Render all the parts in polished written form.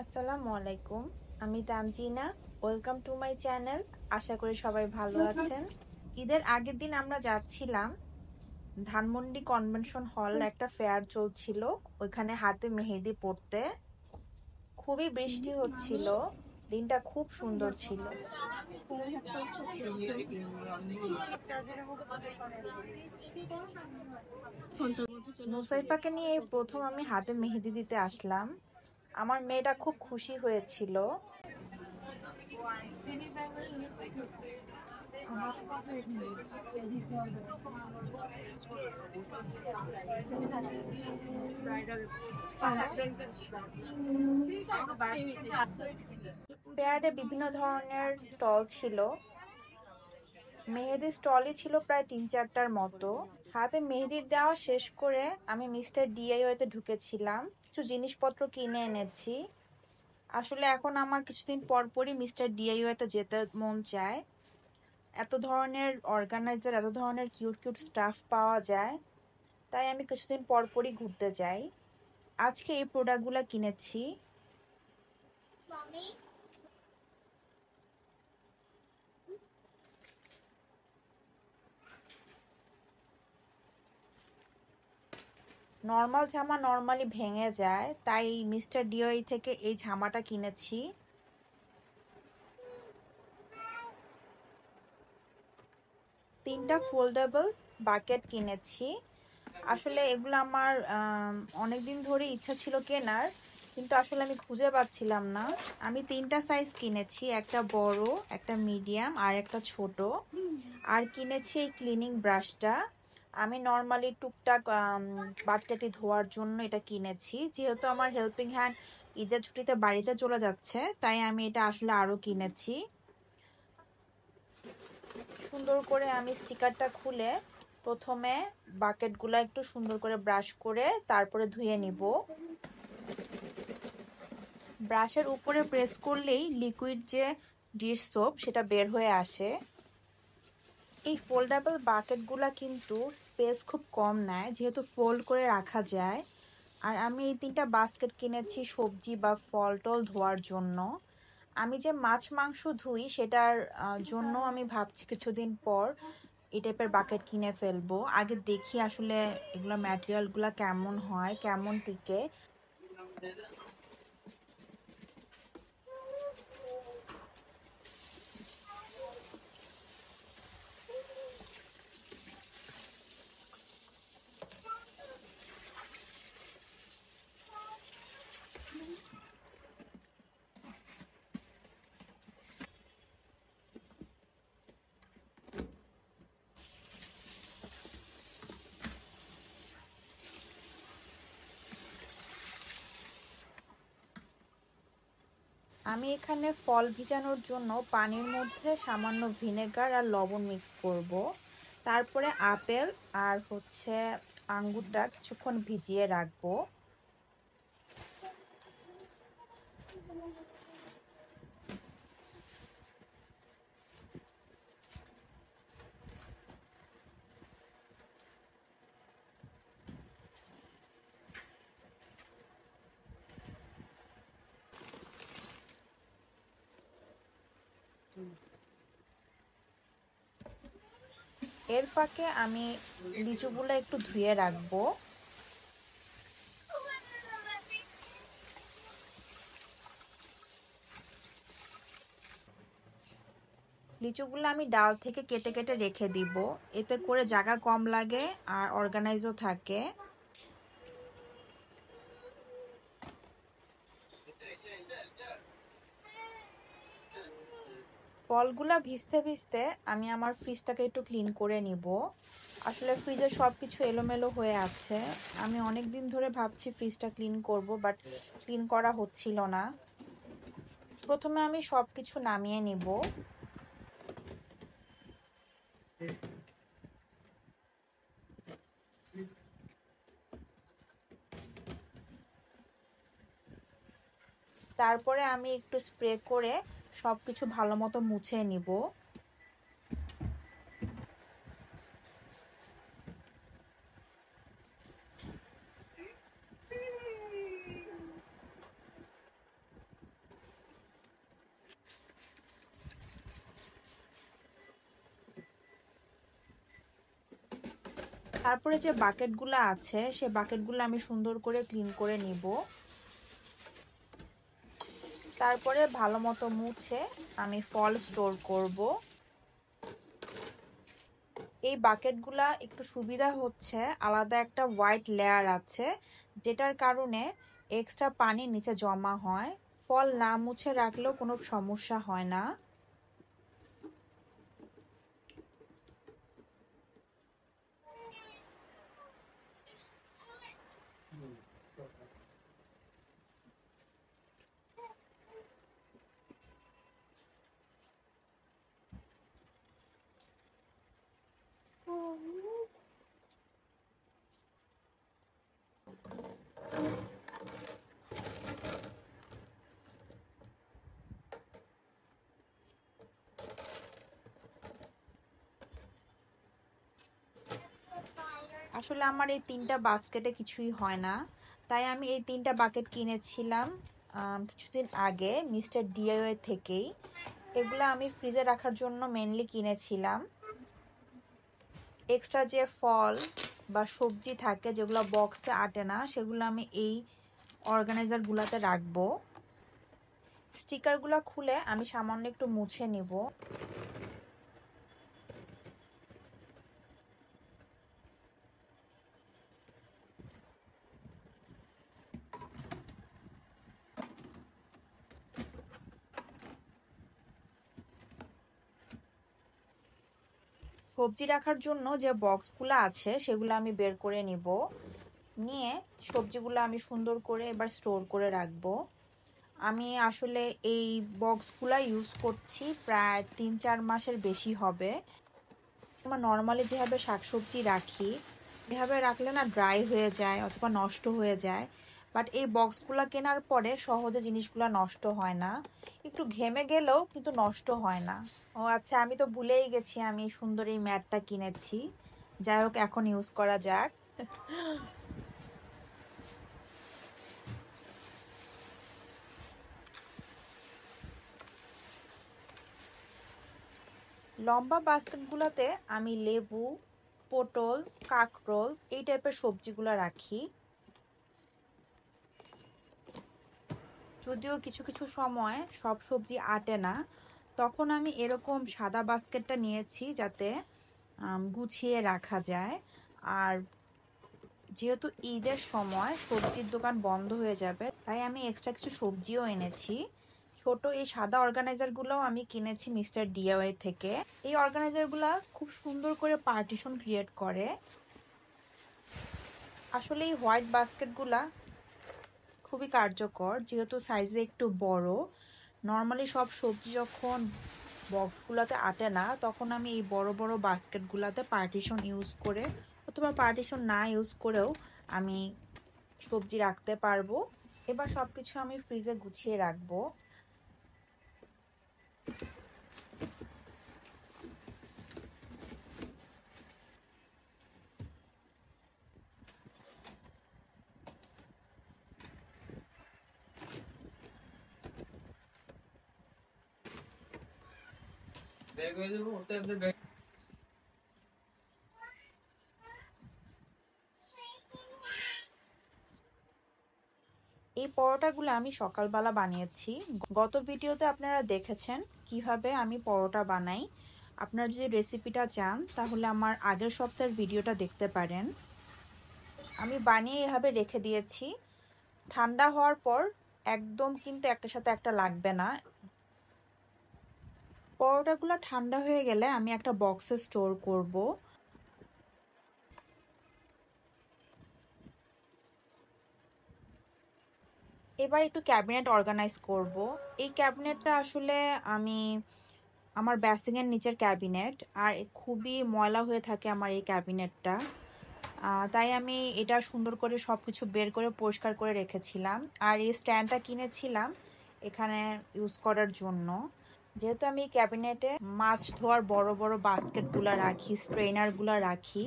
আসসালামু আলাইকুম, আমি Tamzina. Welcome to my channel. আশা করি সবাই ভালো আছেন। ঈদের আগের দিন আমরা যাচ্ছিলাম ধানমন্ডি কনভেনশন হল, একটা ফেয়ার চলছিল, ওইখানে হাতে মেহেদি পড়তে। খুবই বৃষ্টি হচ্ছিল, দিনটা খুব সুন্দর ছিল। নুসাইফাকে নিয়ে এই প্রথম আমি হাতে মেহেদি দিতে আসলাম। আমার মেয়েটা খুব খুশি হয়েছিল। ফেয়ারে বিভিন্ন ধরনের স্টল ছিল, মেহেদি স্টলই ছিল প্রায় 3-4টার মতো। হাতে মেহেদি দেওয়া শেষ করে আমি মিস্টার ডিআইওয়াইতে ঢুকেছিলাম, কিছু জিনিসপত্র কিনে এনেছি। আসলে এখন আমার কিছুদিন পর পরই মিস্টার ডিআইওয়াইতে যেতে মন চায়। এত ধরনের অর্গানাইজার, এত ধরনের কিউট কিউট স্টাফ পাওয়া যায়, তাই আমি কিছুদিন পর পরই ঘুরতে যাই। আজকে এই প্রোডাক্টগুলো কিনেছি। নর্মাল জামা নর্মালি ভেঙে যায়, তাই মিস্টার ডিওই থেকে এই জামাটা কিনেছি। তিনটা ফোল্ডেবল বাকেট কিনেছি। আসলে এগুলো আমার অনেকদিন ধরে ইচ্ছা ছিল কেনার, কিন্তু আসলে আমি খুঁজে পাচ্ছিলাম না। আমি 3টা সাইজ কিনেছি, একটা বড়, একটা মিডিয়াম আর একটা ছোট। আর কিনেছি এই ক্লিনিং ব্রাশটা। আমি নর্মালি টুকটাক বাটিটাটি ধোয়ার জন্য এটা কিনেছি। যেহেতু আমার হেল্পিং হ্যান্ড ঈদের ছুটিতে বাড়িতে চলে যাচ্ছে, তাই আমি এটা আসলে আরও কিনেছি। সুন্দর করে আমি স্টিকারটা খুলে প্রথমে বাকেটগুলো একটু সুন্দর করে ব্রাশ করে তারপরে ধুয়ে নিব। ব্রাশের উপরে প্রেস করলেই লিকুইড যে ডিশ সোপ সেটা বের হয়ে আসে। এই ফোল্ডেবল বাকেটগুলো কিন্তু স্পেস খুব কম নেয়, যেহেতু ফোল্ড করে রাখা যায়। আর আমি এই 3টা বাস্কেট কিনেছি সবজি বা ফল টল ধোয়ার জন্য। আমি যে মাছ মাংস ধুই সেটার জন্য আমি ভাবছি কিছুদিন পর এই টাইপের বাকেট কিনে ফেলবো। আগে দেখি আসলে এগুলো ম্যাটেরিয়ালগুলো কেমন হয়, কেমন টিকে। আমি এখানে ফল ভিজানোর জন্য পানির মধ্যে সামান্য ভিনেগার আর লবণ মিক্স করব। তারপরে আপেল আর আঙ্গুরটা কিছুক্ষণ ভিজিয়ে রাখবো। এর ফাঁকে আমি লিচুগুলো একটু ধুয়ে রাখবো। লিচুগুলো আমি ডাল থেকে কেটে কেটে রেখে দিব, এতে করে জায়গা কম লাগে আর অর্গানাইজও থাকে। ফলগুলা ভিজতে ভিজতে আমি আমার ফ্রিজটাকে একটু ক্লিন করে নিব। আসলে ফ্রিজে সব কিছু এলোমেলো হয়ে আছে। আমি অনেক দিন ধরে ভাবছি ফ্রিজটা ক্লিন করব, বাট ক্লিন করা হচ্ছিল না। প্রথমে আমি সব কিছু নামিয়ে নিব। তারপরে আমি একটু স্প্রে করে সব কিছু ভালো মতো মুছে নিব। তারপরে যে বাকেটগুলো আছে সে বাকেটগুলো আমি সুন্দর করে ক্লিন করে নিব। তারপরে ভালো মতো মুছে আমি ফল স্টোর করব। এই বাকেটগুলা একটু সুবিধা হচ্ছে, আলাদা একটা হোয়াইট লেয়ার আছে যেটার কারণে এক্সট্রা পানি নিচে জমা হয়। ফল না মুছে রাখলেও কোনো সমস্যা হয় না। আসলে আমার এই 3টা বাস্কেটে কিছুই হয় না, তাই আমি এই 3টা বাকেট কিনেছিলাম কিছুদিন আগে মিস্টার ডিআইওয়াই থেকেই। এগুলো আমি ফ্রিজে রাখার জন্য মেনলি কিনেছিলাম। এক্সট্রা যে ফল বা সবজি থাকে যেগুলো বক্সে আটে না, সেগুলো আমি এই অর্গানাইজারগুলোতে রাখবো। স্টিকারগুলো খুলে আমি সামান্য একটু মুছে নিব। সবজি রাখার জন্য যে বক্সগুলো আছে সেগুলো আমি বের করে নিব। নিয়ে সবজিগুলো আমি সুন্দর করে এবার স্টোর করে রাখবো। আমি আসলে এই বক্সগুলো ইউজ করছি প্রায় 3-4 মাসের বেশি হবে। আমার নর্মালি যেভাবে শাকসবজি রাখি এভাবে রাখলে না ড্রাই হয়ে যায় অথবা নষ্ট হয়ে যায়, বাট এই বক্সগুলো কেনার পরে সহজে জিনিসগুলো নষ্ট হয় না। একটু ঘেমে গেলেও কিন্তু নষ্ট হয় না। ও আচ্ছা, আমি তো ভুলেই গেছি আমি সুন্দর এই ম্যাটটা কিনেছি। যাই হোক, এখন ইউজ করা যাক। লম্বা বাস্কেটগুলোতে আমি লেবু, পটল, কাঁকরোল এই টাইপের সবজিগুলো রাখি। যদিও কিছু কিছু সময় সব সবজি আটে না, তখন আমি এরকম সাদা বাস্কেটটা নিয়েছি যাতে গুছিয়ে রাখা যায়। আর যেহেতু ঈদের সময় সবজির দোকান বন্ধ হয়ে যাবে, তাই আমি এক্সট্রা কিছু সবজিও এনেছি। ছোট এই সাদা অর্গানাইজারগুলোও আমি কিনেছি মিস্টার ডিআইওয়াই থেকে। এই অর্গানাইজারগুলো খুব সুন্দর করে পার্টিশন ক্রিয়েট করে। আসলে এই হোয়াইট বাস্কেটগুলা খুবই কার্যকর, যেহেতু সাইজে একটু বড়। নর্মালি সব সবজি যখন বক্সগুলোতে আটে না, তখন আমি এই বড় বড় বাস্কেটগুলোতে পার্টিশন ইউজ করে অথবা পার্টিশন না ইউজ করেও আমি সবজি রাখতে পারবো। এবার সব কিছু আমি ফ্রিজে গুছিয়ে রাখবো। এই পরোটাগুলো আমি সকালবেলা বানিয়েছি। গত ভিডিওতে আপনারা দেখেছেন কিভাবে আমি পরোটা বানাই। আপনারা যদি রেসিপিটা চান তাহলে আমার আগের সপ্তাহের ভিডিওটা দেখতে পারেন। আমি বানিয়ে এভাবে রেখে দিয়েছি। ঠান্ডা হওয়ার পর একদম কিন্তু একটার সাথে একটা লাগবে না। পরোটাগুলো ঠান্ডা হয়ে গেলে আমি একটা বক্সে স্টোর করব। এবার একটু ক্যাবিনেট অর্গানাইজ করব। এই ক্যাবিনেটটা আসলে আমি আমার বেসিংয়ের নিচের ক্যাবিনেট, আর খুবই ময়লা হয়ে থাকে আমার এই ক্যাবিনেটটা। তাই আমি এটা সুন্দর করে সবকিছু বের করে পরিষ্কার করে রেখেছিলাম। আর এই স্ট্যান্ডটা কিনেছিলাম এখানে ইউজ করার জন্য। যেহেতু আমি ক্যাবিনেটে মাছ ধোয়ার বড় বড় বাস্কেটগুলো রাখি, স্ট্রেনারগুলো রাখি,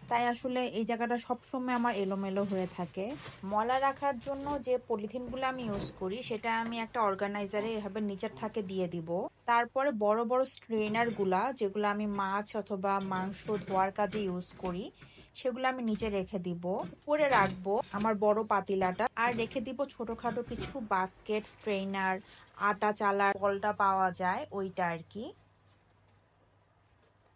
তাই আসলে এই জায়গাটা সবসময় আমার এলোমেলো হয়ে থাকে। ময়লা রাখার জন্য যে পলিথিনগুলো আমি ইউজ করি সেটা আমি একটা অর্গানাইজারে এভাবে নিচের থাকে দিয়ে দিব। তারপরে বড় বড় স্ট্রেনারগুলা যেগুলো আমি মাছ অথবা মাংস ধোয়ার কাজে ইউজ করি সেগুলো আমি নিচে রেখে দিব। উপরে রাখবো আমার বড় পাতিলাটা, আর রেখে দিব ছোটখাটো কিছু বাস্কেট, স্ট্রেইনার, আটা চালার বলটা পাওয়া যায় ওইটা আর কি।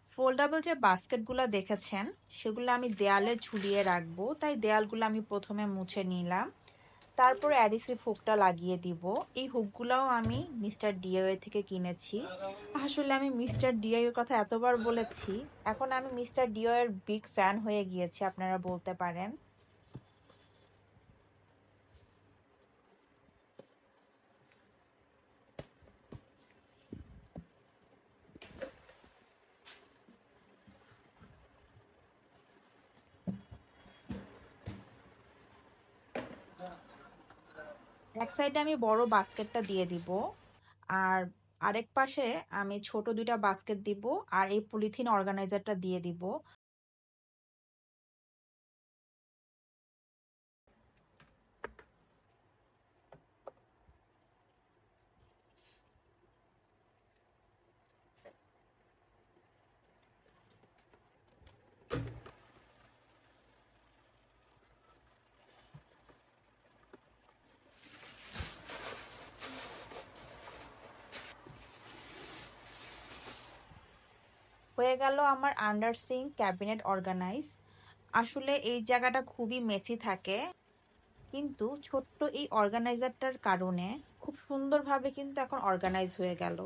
ফোল্ডাবল যে বাস্কেটগুলো দেখেছেন সেগুলো আমি দেয়ালে ঝুলিয়ে রাখবো, তাই দেয়ালগুলো আমি প্রথমে মুছে নিলাম। তারপর অ্যাডিসিভ হুকটা লাগিয়ে দিব। এই হুকগুলোও আমি মিস্টার ডিআইওয়াই থেকে কিনেছি। আসলে আমি মিস্টার ডিআইওয়াই কথা এতবার বলেছি, এখন আমি মিস্টার ডিআইওয়াই এর বিগ ফ্যান হয়ে গিয়েছি আপনারা বলতে পারেন। এক সাইডে আমি বড় বাস্কেটটা দিয়ে দিব, আর আরেক পাশে আমি ছোট দুইটা বাস্কেট দিব, আর এই পলিথিন অর্গানাইজারটা দিয়ে দিব। হয়ে গেল আমার আন্ডার সিঙ্ক ক্যাবিনেট অর্গানাইজ। আসলে এই জায়গাটা খুবই মেসি থাকে, কিন্তু ছোট্ট এই অর্গানাইজারটার কারণে খুব সুন্দরভাবে কিন্তু এখন অর্গানাইজ হয়ে গেল।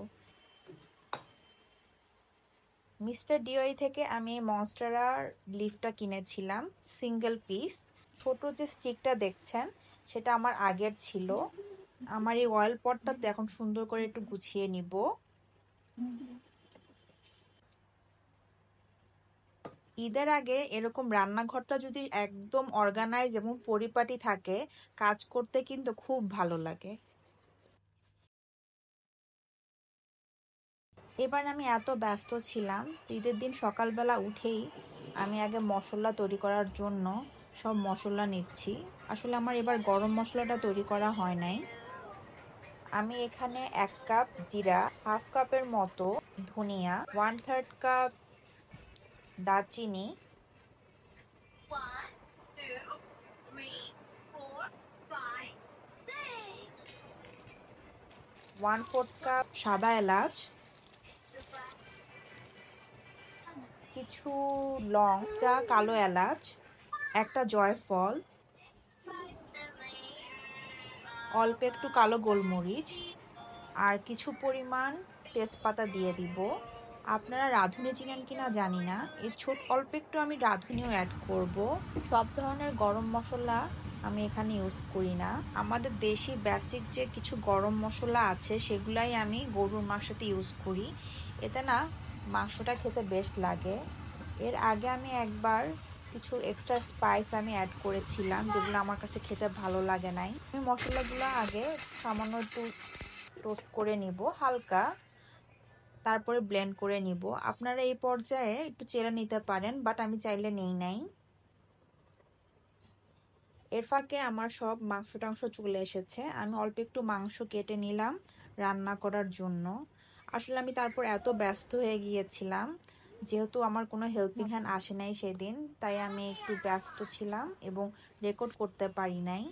মিস্টার ডিওয়াই থেকে আমি মনস্টেরার লিফটটা কিনেছিলাম সিঙ্গেল পিস। ছোট যে স্টিকটা দেখছেন সেটা আমার আগের ছিল। আমার এই অয়েল পটটাতে এখন সুন্দর করে একটু গুছিয়ে নিব। ঈদের আগে এরকম রান্নাঘরটা যদি একদম অর্গানাইজ এবং পরিপাটি থাকে, কাজ করতে কিন্তু খুব ভালো লাগে। এবার আমি এত ব্যস্ত ছিলাম, ঈদের দিন সকালবেলা উঠেই আমি আগে মশলা তৈরি করার জন্য সব মশলা নিচ্ছি। আসলে আমার এবার গরম মশলাটা তৈরি করা হয় নাই। আমি এখানে 1 কাপ জিরা, হাফ কাপের মতো ধনিয়া, 1/3 কাপ দারচিনি, 1/4 কাপ সাদা এলাচ, কিছু লং, একটা কালো এলাচ, একটা জয়ফল, অল্প একটু কালো গোলমরিচ, আর কিছু পরিমাণ তেজপাতা দিয়ে দিব। আপনারা রাঁধুনি চিনেন কিনা জানি না, এই অল্প একটু আমি রাঁধুনিও অ্যাড করব। সব ধরনের গরম মশলা আমি এখানে ইউজ করি না। আমাদের দেশি বেসিক যে কিছু গরম মশলা আছে সেগুলাই আমি গরুর মাংসতে ইউজ করি, এতে না মাংসটা খেতে বেশ লাগে। এর আগে আমি একবার কিছু এক্সট্রা স্পাইস আমি অ্যাড করেছিলাম যেগুলো আমার কাছে খেতে ভালো লাগে নাই। আমি মশলাগুলো আগে সামান্য একটু টোস্ট করে নিব হালকা, তারপরে ব্লেন্ড করে নিব। আপনারা এই পর্যায়ে একটু চেড়ে নিতে পারেন, বাট আমি চাইলে নেই নাই। এর ফাঁকে আমার সব মাংস টাংস চলে এসেছে, আমি অল্প একটু মাংস কেটে নিলাম রান্না করার জন্য। আসলে আমি তারপর এত ব্যস্ত হয়ে গিয়েছিলাম, যেহেতু আমার কোনো হেল্পিং হ্যান্ড আসে নাই সেদিন, তাই আমি একটু ব্যস্ত ছিলাম এবং রেকর্ড করতে পারি নাই।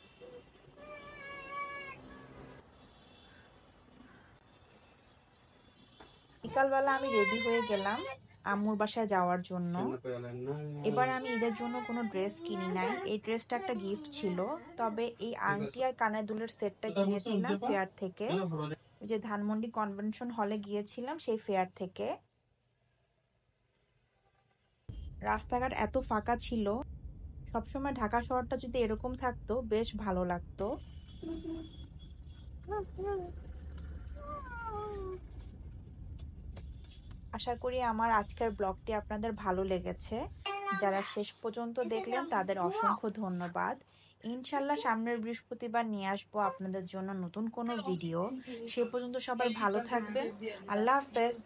বিকালবেলা আমি রেডি হয়ে গেলাম আম্মুর বাসায় যাওয়ার জন্য। এবার আমি ঈদের জন্য কোনো ড্রেস কিনি নাই, এই ড্রেসটা একটা গিফট ছিল। তবে এই আংটি আর কানের দুলের সেটটা কিনেছিলাম ফেয়ার থেকে, ওই যে ধানমন্ডি কনভেনশন হলে গিয়েছিলাম সেই ফেয়ার থেকে। রাস্তাঘাট এত ফাঁকা ছিল, সবসময় ঢাকা শহরটা যদি এরকম থাকতো বেশ ভালো লাগতো। আশা করি আমার আজকের ব্লগটি আপনাদের ভালো লেগেছে। যারা শেষ পর্যন্ত দেখলেন তাদের অসংখ্য ধন্যবাদ। ইনশাল্লাহ সামনের বৃহস্পতিবার নিয়ে আসবো আপনাদের জন্য নতুন কোনো ভিডিও। সে পর্যন্ত সবাই ভালো থাকবেন। আল্লাহ হাফেজ।